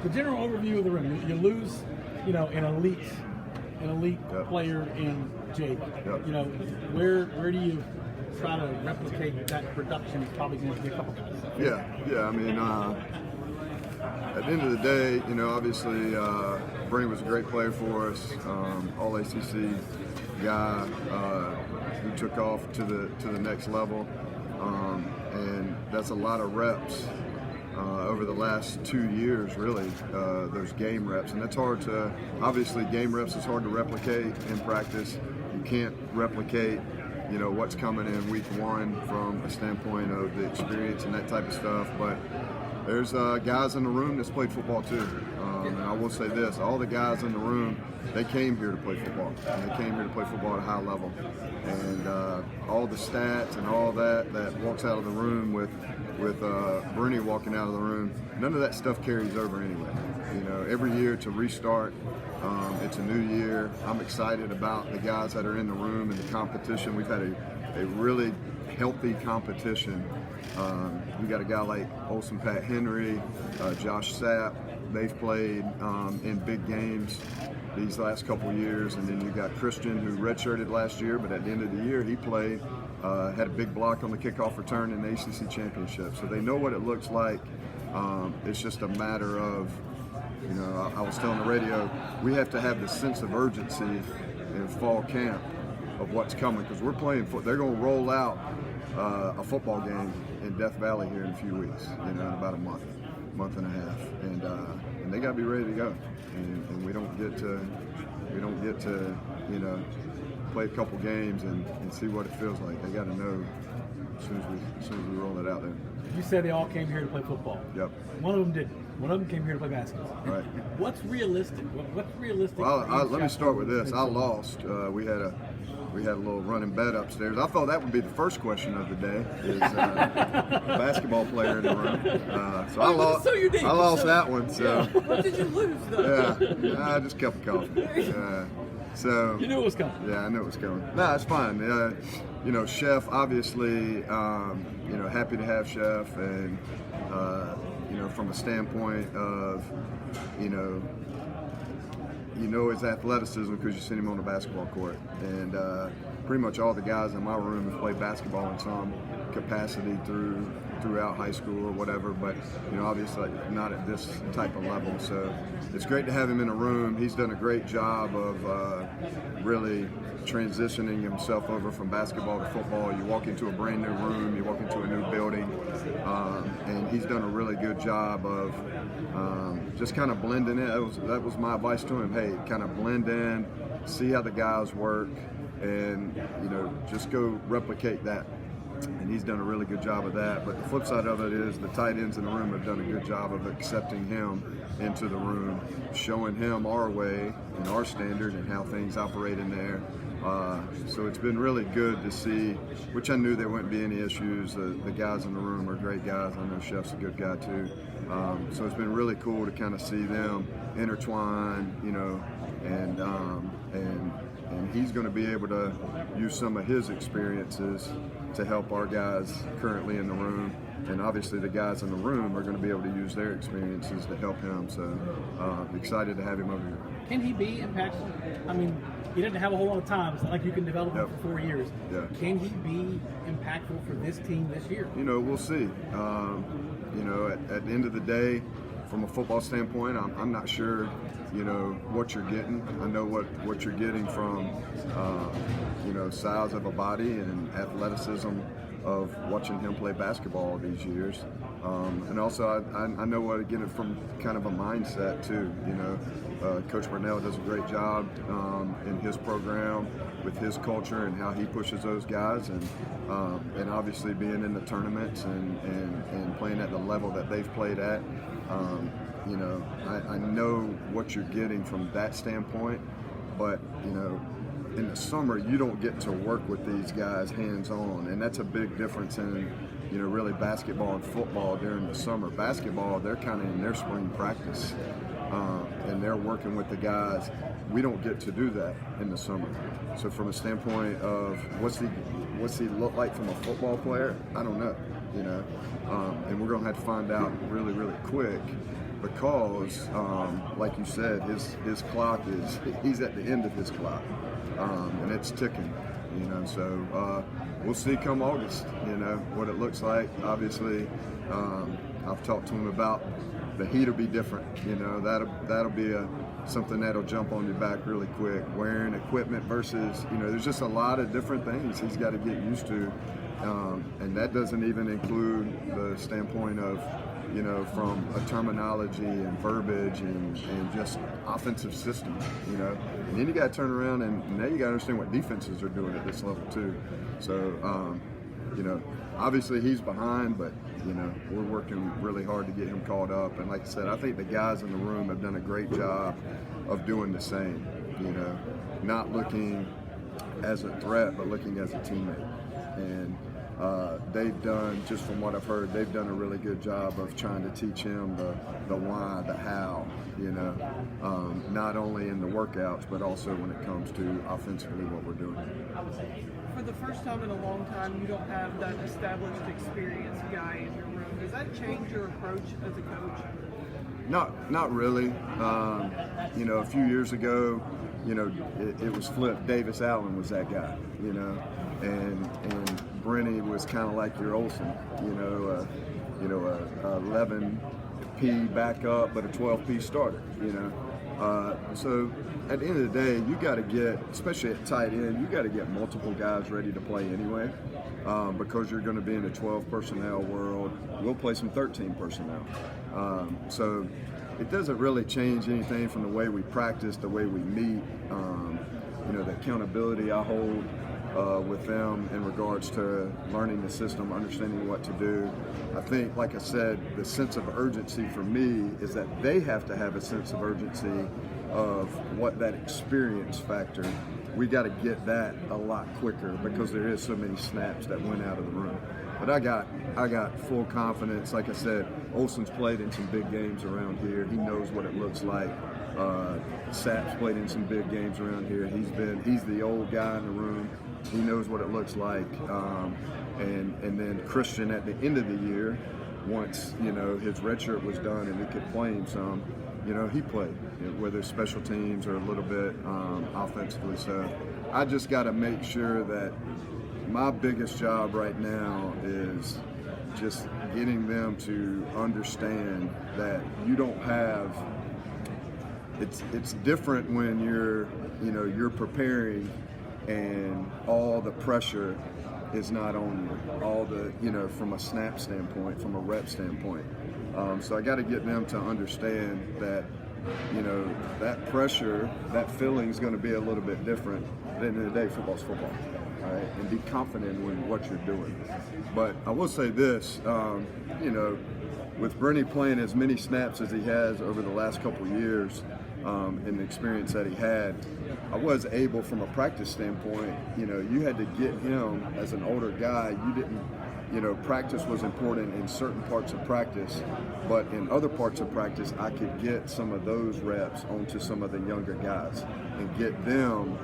the general overview of the room. You lose, an elite player in Jake. Yep. Where do you try to replicate that production? It's probably going to be a couple guys. Yeah. I mean, at the end of the day, obviously, Brady was a great player for us. All ACC guy who took off to the next level, and that's a lot of reps. Over the last 2 years, really, those game reps. And that's hard to, obviously, game reps is hard to replicate in practice. You can't replicate, what's coming in week one from a standpoint of the experience and that type of stuff. But there's guys in the room that's played football too. And I will say this, all the guys in the room, they came here to play football. And they came here to play football at a high level. And all the stats and all that walks out of the room with Bruni walking out of the room, none of that stuff carries over anyway. Every year to restart, it's a new year. I'm excited about the guys that are in the room and the competition. We've had a really healthy competition. We got a guy like Olsen Patt-Henry, Josh Sapp. They've played in big games these last couple of years, and then you got Christian, who redshirted last year, but at the end of the year he played, had a big block on the kickoff return in the ACC championship. So they know what it looks like. It's just a matter of, I was telling the radio, we have to have this sense of urgency in fall camp of what's coming, because we're playing they're going to roll out a football game in Death Valley here in a few weeks, in about a month and a half, and they got to be ready to go, and we don't get to play a couple games and see what it feels like. They got to know as soon as we roll it out there. You said they all came here to play football. Yep. One of them didn't. One of them came here to play basketball. Right. What's realistic? What's realistic? Well, let me start with this. I lost. We had a little running bet upstairs. I thought that would be the first question of the day, is a basketball player in the room. So I lost that one. So. What did you lose, though? Yeah, just a cup of coffee. So you knew it was coming. Yeah, I knew it was coming. No, it's fine. Chef, obviously, happy to have Chef, and from a standpoint of, his athleticism because you've seen him on the basketball court. And pretty much all the guys in my room have played basketball in some capacity throughout high school or whatever, but obviously not at this type of level. So it's great to have him in the room. He's done a great job of really transitioning himself over from basketball to football. You walk into a brand new room, you walk into a new building, and he's done a really good job of just kind of blending in. That was my advice to him. Hey, kind of blend in, see how the guys work, and just go replicate that. And he's done a really good job of that. But the flip side of it is the tight ends in the room have done a good job of accepting him into the room, showing him our way and our standard and how things operate in there. So it's been really good to see, which I knew there wouldn't be any issues. The guys in the room are great guys. I know Chef's a good guy too. So it's been really cool to kind of see them intertwine, and he's going to be able to use some of his experiences to help our guys currently in the room. And obviously the guys in the room are going to be able to use their experiences to help him. So excited to have him over here. Can he be impactful? I mean, he doesn't have a whole lot of time. It's not like you can develop him for 4 years. Yeah. Can he be impactful for this team this year? We'll see. At the end of the day, from a football standpoint, I'm not sure, what you're getting. I know what you're getting from, size of a body and athleticism of watching him play basketball these years. And also I know what I get it from kind of a mindset too. Coach Burnell does a great job in his program with his culture and how he pushes those guys, and obviously being in the tournaments and playing at the level that they've played at. I know what you're getting from that standpoint, but in the summer you don't get to work with these guys hands-on, and that's a big difference in really basketball and football during the summer. Basketball, they're kind of in their spring practice, and they're working with the guys. We don't get to do that in the summer. So from a standpoint of what's he look like from a football player, I don't know, and we're going to have to find out really, really quick because, like you said, his clock he's at the end of his clock, and it's ticking. So we'll see come August, what it looks like. Obviously, I've talked to him about the heat will be different. That'll be something that'll jump on your back really quick. Wearing equipment versus, there's just a lot of different things he's got to get used to, and that doesn't even include the standpoint of, from a terminology and verbiage and just offensive system, And then you got to turn around and now you got to understand what defenses are doing at this level too. So, obviously he's behind, but, we're working really hard to get him caught up. And like I said, I think the guys in the room have done a great job of doing the same, not looking as a threat, but looking as a teammate. And they've done, just from what I've heard, they've done a really good job of trying to teach him the why, the how, not only in the workouts, but also when it comes to offensively what we're doing. For the first time in a long time, you don't have that established, experienced guy in your room. Does that change your approach as a coach? Not really. A few years ago, it was flipped. Davis Allen was that guy, and Brenny was kind of like your Olsen, a 11P backup, but a 12P starter, So at the end of the day, you got to get, especially at tight end, you got to get multiple guys ready to play anyway, because you're going to be in a 12 personnel world. We'll play some 13 personnel. So it doesn't really change anything from the way we practice, the way we meet, the accountability I hold with them in regards to learning the system, understanding what to do. I think, like I said, the sense of urgency for me is that they have to have a sense of urgency of what that experience factor. We got to get that a lot quicker because there is so many snaps that went out of the room. But I got full confidence. Like I said, Olsen's played in some big games around here. He knows what it looks like. Sapp's played in some big games around here. He's the old guy in the room. He knows what it looks like. And then Christian at the end of the year, once his red shirt was done and we could play him some, he played, whether special teams or a little bit offensively. So I just got to make sure that my biggest job right now is just getting them to understand that you don't have. It's different when you're preparing and all the pressure is not on you. All the from a snap standpoint, from a rep standpoint. So I got to get them to understand that that pressure, that feeling is going to be a little bit different. At the end of the day, football's football. All right, and be confident in what you're doing. But I will say this, with Brenny playing as many snaps as he has over the last couple of years, and the experience that he had, I was able, from a practice standpoint, you had to get him as an older guy. You didn't, practice was important in certain parts of practice, but in other parts of practice, I could get some of those reps onto some of the younger guys and get them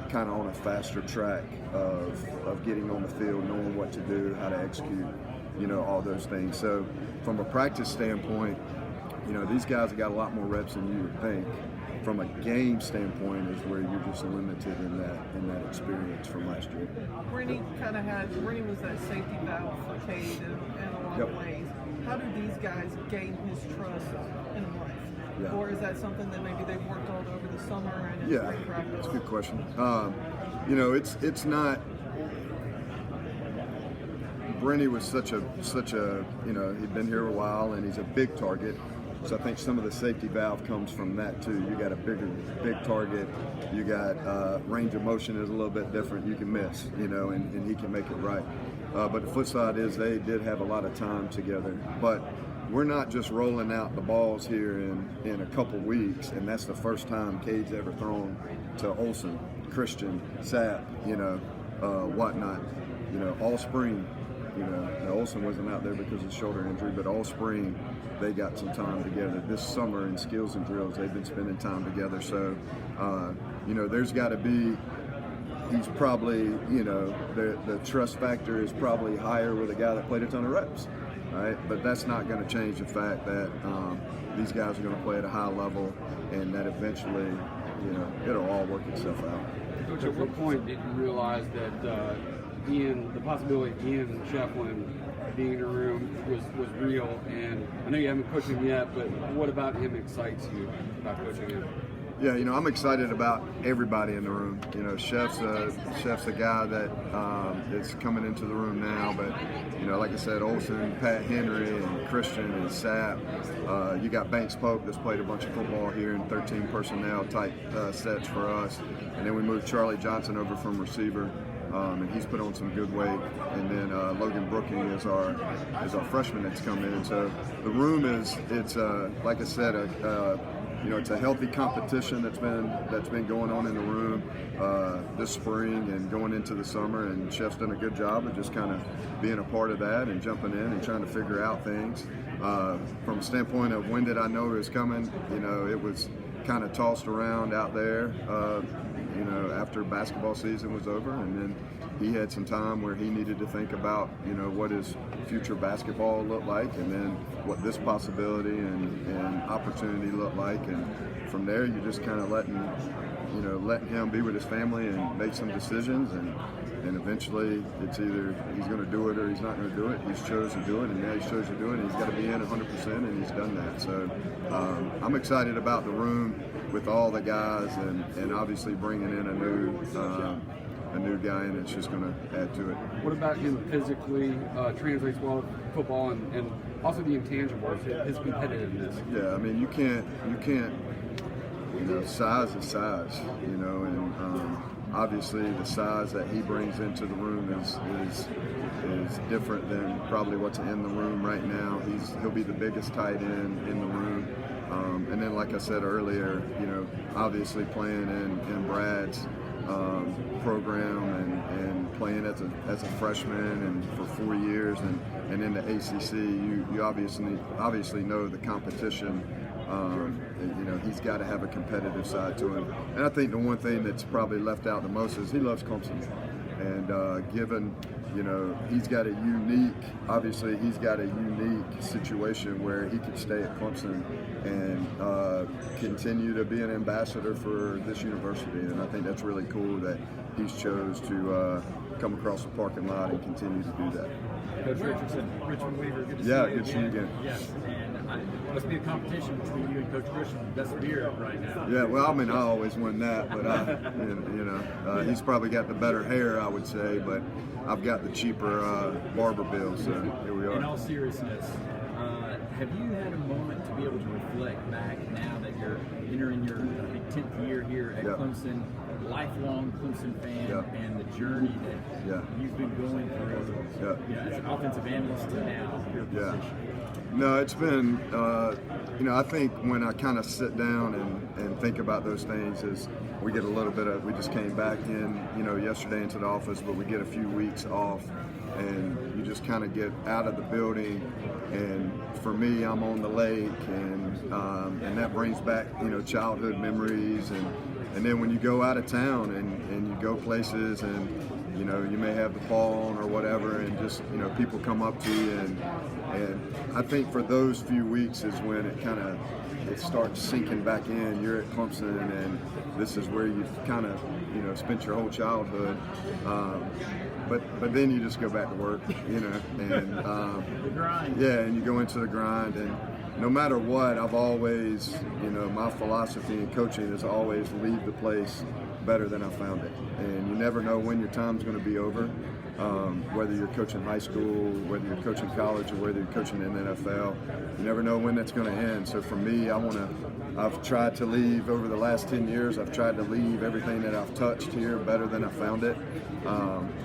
kind of on a faster track of getting on the field, knowing what to do, how to execute, all those things. So from a practice standpoint, these guys have got a lot more reps than you would think. From a game standpoint is where you're just limited in that experience from last year. Brenny was that safety valve for Cade in a lot of ways. How do these guys gain his trust in life? Yeah. Or is that something that maybe they've worked on over the summer and in spring practice? That's a good question. It's not. Brenny was such a he'd been here a while and he's a big target. So I think some of the safety valve comes from that too. You got a big target. You got range of motion is a little bit different. You can miss, and he can make it right. But the flip side is they did have a lot of time together. But we're not just rolling out the balls here in a couple weeks, and that's the first time Cade's ever thrown to Olsen, Christian, Sapp, whatnot. All spring. Olsen wasn't out there because of shoulder injury, but all spring they got some time together. This summer in skills and drills, they've been spending time together. So, there's got to be. He's probably, the trust factor is probably higher with a guy that played a ton of reps. right? But that's not going to change the fact that these guys are going to play at a high level, and that eventually, it'll all work itself out. Coach, at what point did you realize that the possibility of Ian Schieffelin being in the room was real? And I know you haven't coached him yet, but what about him excites you about coaching him? Yeah, I'm excited about everybody in the room. Chef's a guy that is coming into the room now, but like I said, Olsen, Patt-Henry, and Christian and Sapp. You got Banks Pope that's played a bunch of football here in 13 personnel type sets for us, and then we moved Charlie Johnson over from receiver. And he's put on some good weight, and then Logan Brooking is our freshman that's come in. So the room it's like I said, it's a healthy competition that's been going on in the room this spring and going into the summer, and Chef's done a good job of just kind of being a part of that and jumping in and trying to figure out things. From a standpoint of when did I know it was coming, it was kind of tossed around out there. After basketball season was over, and then he had some time where he needed to think about, what his future basketball looked like, and then what this possibility and opportunity looked like, and from there you just kind of letting him be with his family and make some decisions, and eventually it's either he's going to do it or he's not going to do it. He's chosen to do it, and now he's chosen to do it, and he's got to be in 100%, and he's done that. So I'm excited about the room with all the guys, and obviously bringing in a new guy, and it's just going to add to it. What about him physically? Translates well to football, and also the intangibles, his competitiveness. Yeah, I mean you can't. Size is size, and obviously the size that he brings into the room is different than probably what's in the room right now. He'll be the biggest tight end in the room. And then, like I said earlier, obviously playing in Brad's program and playing as a freshman and for 4 years and in the ACC, you obviously know the competition. He's got to have a competitive side to him. And I think the one thing that's probably left out the most is he loves Clemson. And given, he's got a unique situation where he could stay at Clemson and continue to be an ambassador for this university. And I think that's really cool that he's chose to come across the parking lot and continue to do that. Coach Richardson, Richmond Weaver, good to see you. Yeah, good to see you again. Yes, and it must be a competition between you and Coach Christian. Best beard right now. Yeah, well, I always win that, but he's probably got the better hair, I would say, but I've got the cheaper barber bill, so here we are. In all seriousness, have you had a moment to be able to reflect back now that you're entering your 10th year here at Clemson, lifelong Clemson fan, and the journey that you've been going through as an offensive analyst to now your position? No, it's been, I think when I kind of sit down and think about those things is we get a little bit of, we just came back in, yesterday into the office, but we get a few weeks off and you just kind of get out of the building. And for me, I'm on the lake and that brings back, childhood memories. And then when you go out of town and you go places and, you may have the fall on or whatever, and just, people come up to you and I think for those few weeks is when it starts sinking back in. You're at Clemson and this is where you've kind of, spent your whole childhood. But then you just go back to work, and the grind. Yeah, and you go into the grind, and no matter what, I've always, my philosophy in coaching is always leave the place better than I found it. And you never know when your time's going to be over, whether you're coaching high school, whether you're coaching college, or whether you're coaching in the NFL. You never know when that's going to end. So for me, I've tried to leave over the last 10 years. I've tried to leave everything that I've touched here better than I found it.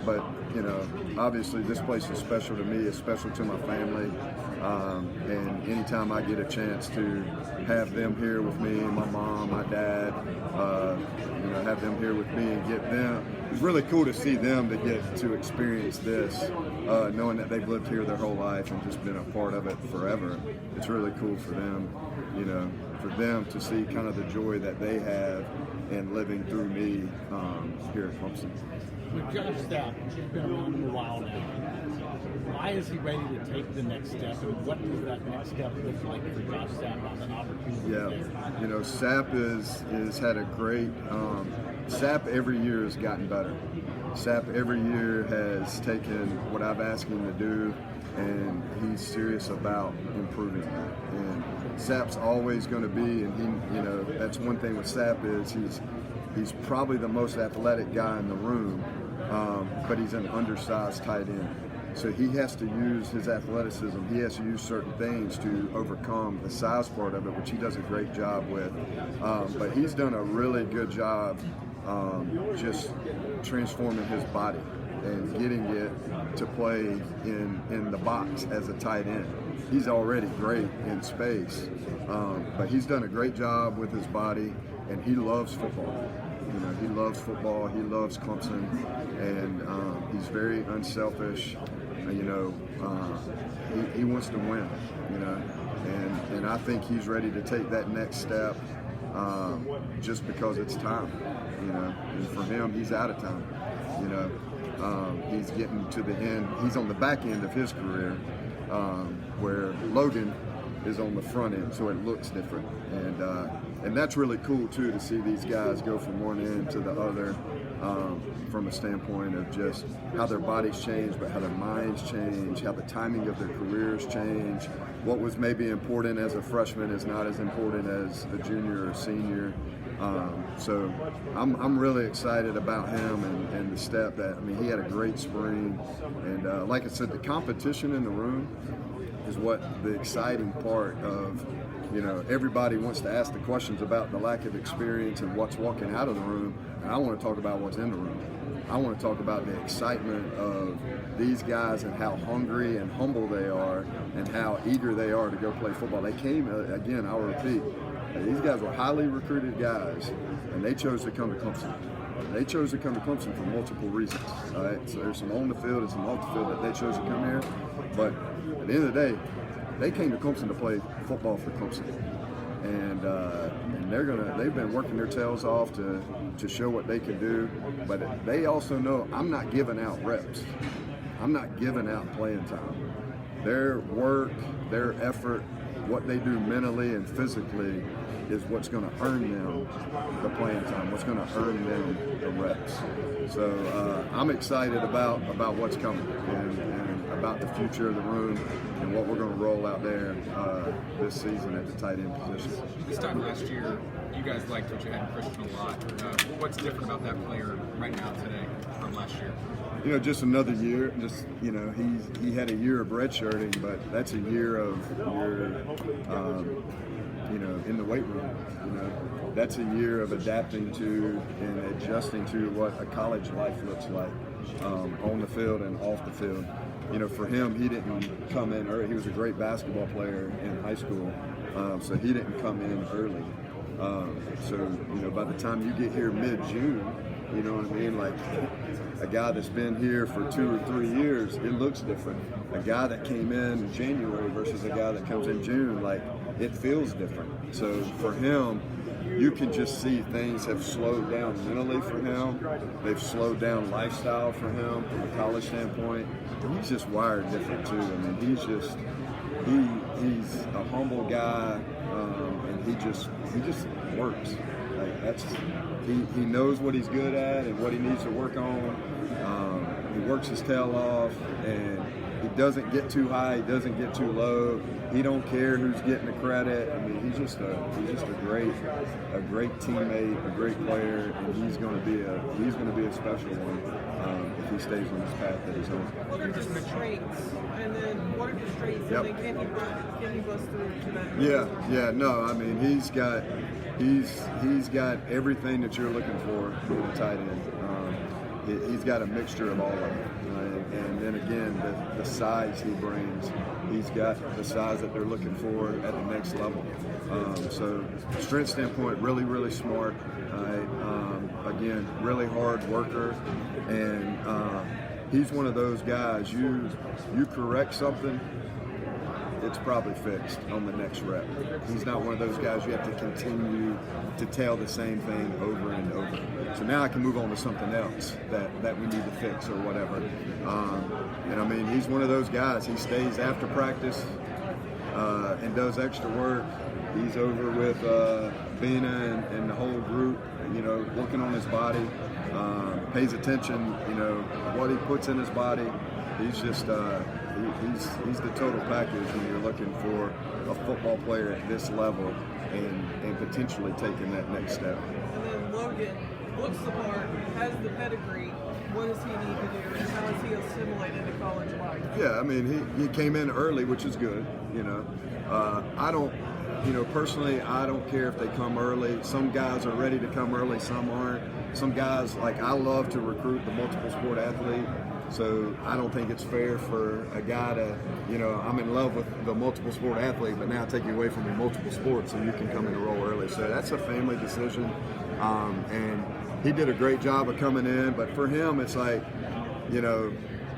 But obviously this place is special to me. It's special to my family. And anytime I get a chance to have them here with me, my mom, my dad, have them here with me and get them. It's really cool to see them to get to experience this, knowing that they've lived here their whole life and just been a part of it forever. It's really cool for them, for them to see kind of the joy that they have in living through me here at Clemson. With Josh Sapp, he's been around for a while now. why is he ready to take the next step, and what does that next step look like for Josh Sapp on an opportunity? Yeah, you know, Sapp is had a great. Sapp every year has gotten better. Sapp every year has taken what I've asked him to do, and he's serious about improving that. And Sapp's always going to be, and he, you know, that's one thing with Sapp is he's probably the most athletic guy in the room, but he's an undersized tight end. So he has to use his athleticism. He has to use certain things to overcome the size part of it, which he does a great job with. But he's done a really good job just transforming his body and getting it to play in the box as a tight end. He's already great in space, but he's done a great job with his body, and he loves football. You know, he loves football. He loves Clemson, and he's very unselfish. You know, he wants to win. You know, and I think he's ready to take that next step just because it's time. You know, and for him, he's out of time. You know, he's getting to the end. He's on the back end of his career, where Logan is on the front end, so it looks different. And that's really cool too, to see these guys go from one end to the other, from a standpoint of just how their bodies change, but how their minds change, how the timing of their careers change. What was maybe important as a freshman is not as important as a junior or senior. So I'm really excited about him and the step that, I mean, he had a great spring. And like I said, the competition in the room is what the exciting part of, you know, everybody wants to ask the questions about the lack of experience and what's walking out of the room. And I want to talk about what's in the room. I want to talk about the excitement of these guys and how hungry and humble they are and how eager they are to go play football. They came, again, I'll repeat, these guys were highly recruited guys, and they chose to come to Clemson. They chose to come to Clemson for multiple reasons. All right? So there's some on the field and some off the field that they chose to come here. But at the end of the day, they came to Clemson to play football for Clemson. And they've been working their tails off to show what they can do. But they also know I'm not giving out reps. I'm not giving out playing time. Their work, their effort, what they do mentally and physically is what's going to earn them the playing time, what's going to earn them the reps. So I'm excited about what's coming and about the future of the room and what we're going to roll out there this season at the tight end position. This time last year, you guys liked what you had in Christian a lot. What's different about that player right now today from last year? You know, just another year. Just, you know, he had a year of redshirting, but that's a year of you know, in the weight room. You know, that's a year of adapting to and adjusting to what a college life looks like on the field and off the field. You know, for him, he didn't come in early. He was a great basketball player in high school, so he didn't come in early. So, you know, by the time you get here mid-June, you know what I mean? Like, a guy that's been here for 2 or 3 years, it looks different. A guy that came in January versus a guy that comes in June, like, it feels different. So for him, you can just see things have slowed down mentally for him. They've slowed down lifestyle for him from a college standpoint. He's just wired different too. I mean, he's a humble guy, and he just works. Like, that's he knows what he's good at and what he needs to work on. He works his tail off, and he doesn't get too high. He doesn't get too low. He don't care who's getting the credit. I mean, he's just a great teammate, a great player, and he's going to be a special one if he stays on this path that he's on. What are his traits? And then what are his traits? Yep. And then can he bust through to that? Yeah. No, I mean, he's got everything that you're looking for in a tight end. He's got a mixture of all of it. And then again, the size he brings, he's got the size that they're looking for at the next level. So strength standpoint, really, really smart. Again, really hard worker. And he's one of those guys, you correct something, it's probably fixed on the next rep. He's not one of those guys you have to continue to tell the same thing over and over. So now I can move on to something else that we need to fix or whatever. And I mean, he's one of those guys. He stays after practice and does extra work. He's over with Bina and the whole group, you know, working on his body, pays attention, you know, what he puts in his body. He's just he's the total package when you're looking for a football player at this level and potentially taking that next step. And then Logan looks the part, has the pedigree. What does he need to do, and how is he assimilated to college life? Yeah, I mean, he came in early, which is good, you know. I don't, you know, personally, I don't care if they come early. Some guys are ready to come early, some aren't. Some guys, like, I love to recruit the multiple sport athlete. So I don't think it's fair for a guy to, you know, I'm in love with the multiple sport athlete, but now take you away from your multiple sports and you can come in and roll early. So that's a family decision. And he did a great job of coming in, but for him, it's like, you know,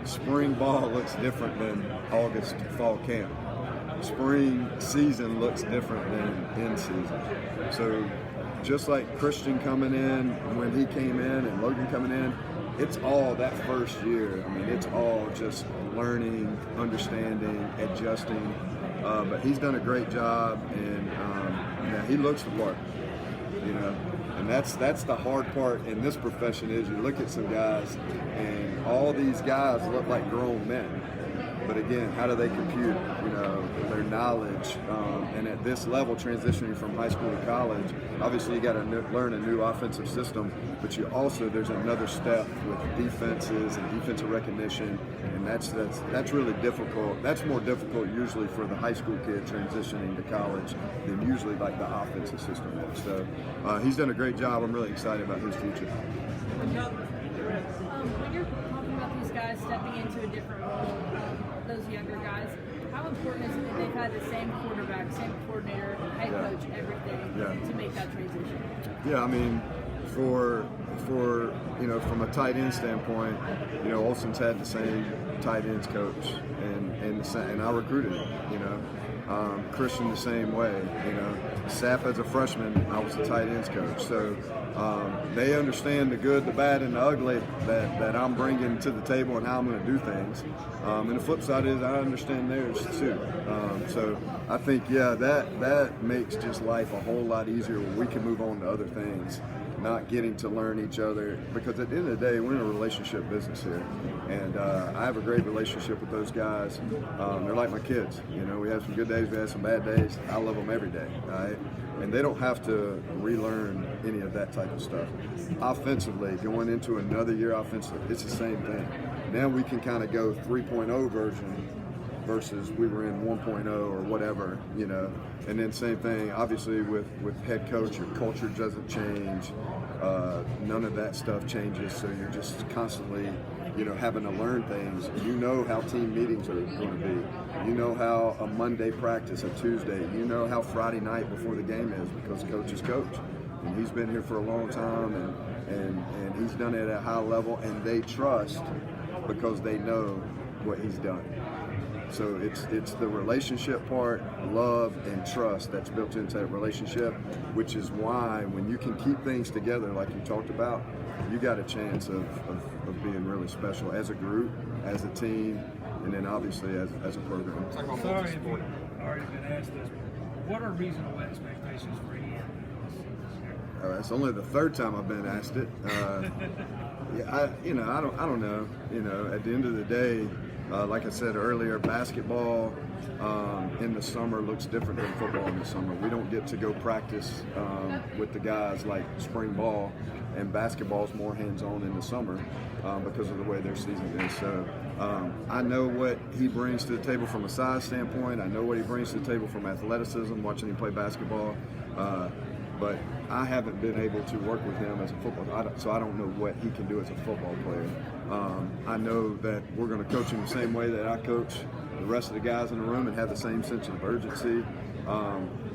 spring ball looks different than August fall camp. Spring season looks different than in season. So just like Christian coming in, when he came in, and Logan coming in, it's all that first year. I mean, it's all just learning, understanding, adjusting. But he's done a great job, and yeah, he looks the part, you know. And that's the hard part in this profession is you look at some guys, and all these guys look like grown men. But again, how do they compute, you know, their knowledge? And at this level, transitioning from high school to college, obviously you got to learn a new offensive system, but you also, there's another step with defenses and defensive recognition, and that's really difficult. That's more difficult usually for the high school kid transitioning to college than usually like the offensive system is. So he's done a great job. I'm really excited about his future. When you're talking about these guys stepping into a different role, those younger guys, how important is it that they've had the same quarterback, same coordinator, head coach, everything to make that transition? Yeah, I mean, for you know, from a tight end standpoint, you know, Olsen's had the same tight ends coach, and I recruited him, you know. Christian the same way, you know. Sapp as a freshman, I was the tight ends coach. So they understand the good, the bad, and the ugly that I'm bringing to the table and how I'm going to do things. And the flip side is I understand theirs too. So I think, yeah, that makes just life a whole lot easier when we can move on to other things, not getting to learn each other, because at the end of the day, we're in a relationship business here, and I have a great relationship with those guys. They're like my kids, you know. We have some good days, we have some bad days. I love them every day, right? And they don't have to relearn any of that type of stuff. Offensively, going into another year offensively, it's the same thing. Now we can kind of go 3.0 version versus we were in 1.0 or whatever, you know. And then same thing, obviously, with head coach, your culture doesn't change. None of that stuff changes, so you're just constantly, you know, having to learn things. You know how team meetings are going to be. You know how a Monday practice, a Tuesday. You know how Friday night before the game is, because coach is coach. And he's been here for a long time, and he's done it at a high level, and they trust because they know what he's done. So it's the relationship part, love and trust that's built into that relationship, which is why when you can keep things together like you talked about, you got a chance of being really special as a group, as a team, and then obviously as a program. Sorry if you've already been asked this, but what are reasonable expectations for Ian? It's only the third time I've been asked it. I don't know. You know, at the end of the day, like I said earlier, basketball in the summer looks different than football in the summer. We don't get to go practice with the guys like spring ball, and basketball's more hands-on in the summer because of the way their season is. So I know what he brings to the table from a size standpoint. I know what he brings to the table from athleticism, watching him play basketball. But I haven't been able to work with him as a football, so I don't know what he can do as a football player. I know that we're going to coach him the same way that I coach the rest of the guys in the room and have the same sense of urgency.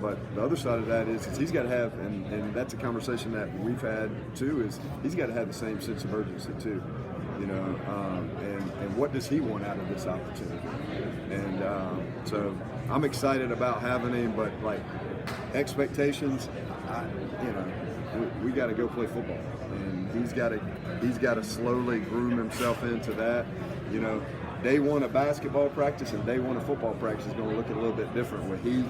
But the other side of that is he's got to have, and that's a conversation that we've had too, is he's got to have the same sense of urgency too. You know, and what does he want out of this opportunity? And so I'm excited about having him, but like expectations, we got to go play football, and he's got to slowly groom himself into that. You know, day one of basketball practice and day one of football practice is going to look a little bit different with heat,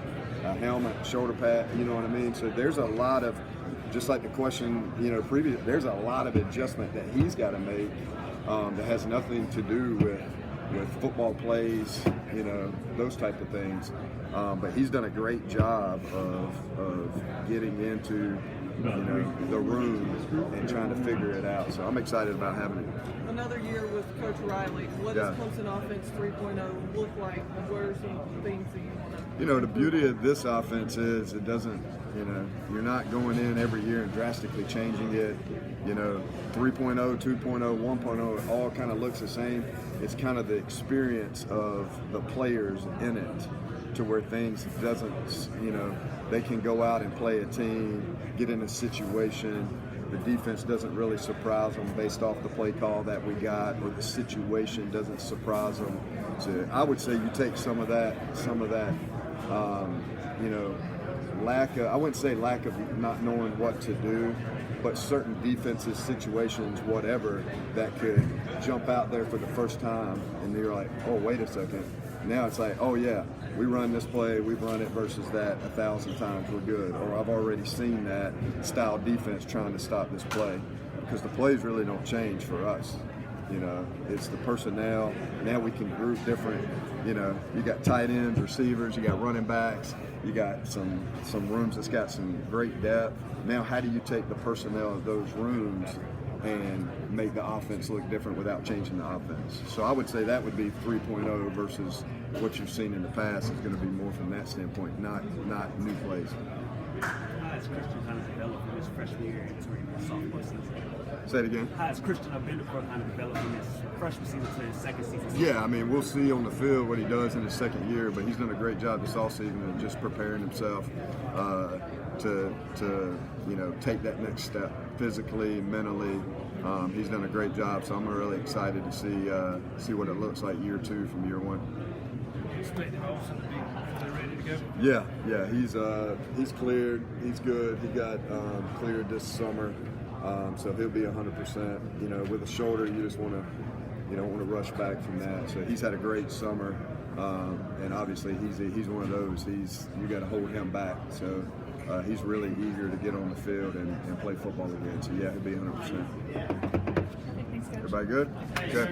a helmet, shoulder pad. You know what I mean? So there's a lot of, just like the question, previous, there's a lot of adjustment that he's got to make that has nothing to do with football plays, those type of things. But he's done a great job of getting into the room and trying to figure it out. So I'm excited about having it. Another year with Coach Riley. What does Clemson Offense 3.0 look like? What are some things that you want to the beauty of this offense is it doesn't, you're not going in every year and drastically changing it. 3.0, 2.0, 1.0, it all kind of looks the same. It's kind of the experience of the players in it to where things doesn't, they can go out and play a team, get in a situation. The defense doesn't really surprise them based off the play call that we got, or the situation doesn't surprise them. So I would say you take some of that, lack of, I wouldn't say lack of not knowing what to do, but certain defensive situations, whatever, that could jump out there for the first time, and you're like, oh, wait a second. Now it's like, oh yeah, we run this play, we've run it versus that 1,000 times, we're good. Or I've already seen that style defense trying to stop this play, because the plays really don't change for us. It's the personnel. Now we can group different, you got tight ends, receivers, you got running backs, you got some rooms that's got some great depth. Now how do you take the personnel of those rooms and make the offense look different without changing the offense? So I would say that would be 3.0 versus what you've seen in the past is going to be more from that standpoint, not new plays. How has Christian kind of developed from his freshman year into his sophomore season? Say it again. How has Christian Bentancur kind of developed from his freshman season to his second season? Yeah, I mean, we'll see on the field what he does in his second year, but he's done a great job this offseason of just preparing himself to take that next step physically, mentally. He's done a great job, so I'm really excited to see what it looks like year two from year one. Expecting Olsen to be ready to go? Yeah, he's cleared. He's good. He got cleared this summer, so he'll be 100%. With a shoulder, you just want to, you don't want to rush back from that. So he's had a great summer, and obviously he's one of those. You got to hold him back. So he's really eager to get on the field and play football again. So yeah, he'll be 100%. Everybody good? Okay.